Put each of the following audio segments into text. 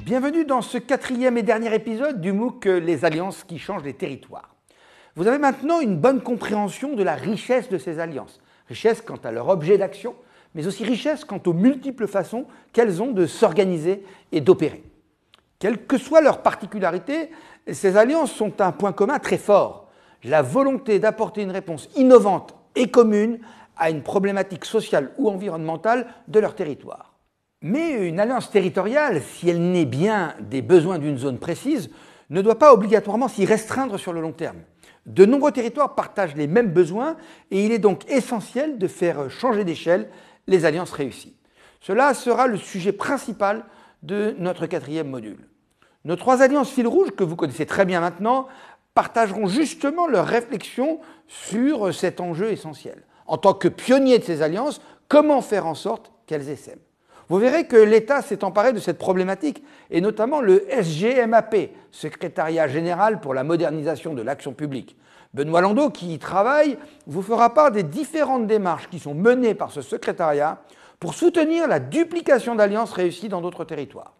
Bienvenue dans ce quatrième et dernier épisode du MOOC Les alliances qui changent les territoires. Vous avez maintenant une bonne compréhension de la richesse de ces alliances. Richesse quant à leur objet d'action, mais aussi richesse quant aux multiples façons qu'elles ont de s'organiser et d'opérer. Quelles que soient leurs particularités, ces alliances ont un point commun très fort, la volonté d'apporter une réponse innovante et commune à une problématique sociale ou environnementale de leur territoire. Mais une alliance territoriale, si elle naît bien des besoins d'une zone précise, ne doit pas obligatoirement s'y restreindre sur le long terme. De nombreux territoires partagent les mêmes besoins et il est donc essentiel de faire changer d'échelle les alliances réussies. Cela sera le sujet principal de notre quatrième module. Nos trois alliances fil rouge, que vous connaissez très bien maintenant, partageront justement leurs réflexions sur cet enjeu essentiel. En tant que pionniers de ces alliances, comment faire en sorte qu'elles essaiment ? Vous verrez que l'État s'est emparé de cette problématique, et notamment le SGMAP, Secrétariat général pour la modernisation de l'action publique. Benoît Landau, qui y travaille, vous fera part des différentes démarches qui sont menées par ce secrétariat pour soutenir la duplication d'alliances réussies dans d'autres territoires.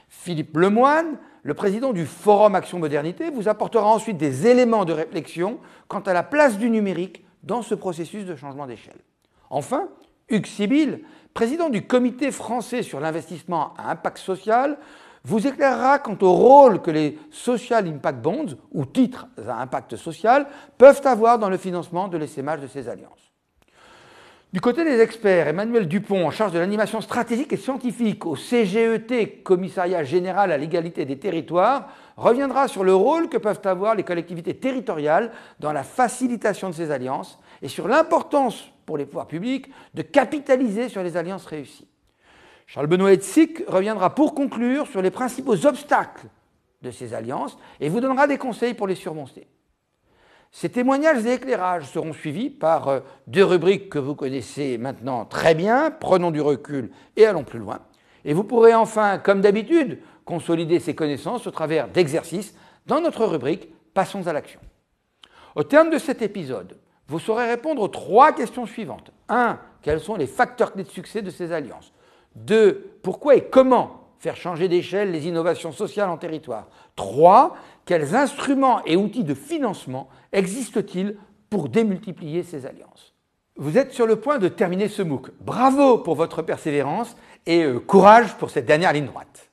Philippe Lemoine, le président du Forum Action Modernité, vous apportera ensuite des éléments de réflexion quant à la place du numérique dans ce processus de changement d'échelle. Enfin, Hugues Sibyl, président du Comité français sur l'investissement à impact social, vous éclairera quant au rôle que les Social Impact Bonds, ou titres à impact social, peuvent avoir dans le financement de l'essaimage de ces alliances. Du côté des experts, Emmanuel Dupont, en charge de l'animation stratégique et scientifique au CGET, Commissariat général à l'égalité des territoires, reviendra sur le rôle que peuvent avoir les collectivités territoriales dans la facilitation de ces alliances et sur l'importance pour les pouvoirs publics de capitaliser sur les alliances réussies. Charles-Benoît Hetzig reviendra pour conclure sur les principaux obstacles de ces alliances et vous donnera des conseils pour les surmonter. Ces témoignages et éclairages seront suivis par deux rubriques que vous connaissez maintenant très bien, prenons du recul et allons plus loin. Et vous pourrez enfin, comme d'habitude, consolider ces connaissances au travers d'exercices dans notre rubrique Passons à l'action. Au terme de cet épisode, vous saurez répondre aux trois questions suivantes. 1. Quels sont les facteurs clés de succès de ces alliances ? 2. Pourquoi et comment faire changer d'échelle les innovations sociales en territoire ? 3. Quels instruments et outils de financement existent-ils pour démultiplier ces alliances ? Vous êtes sur le point de terminer ce MOOC. Bravo pour votre persévérance et courage pour cette dernière ligne droite.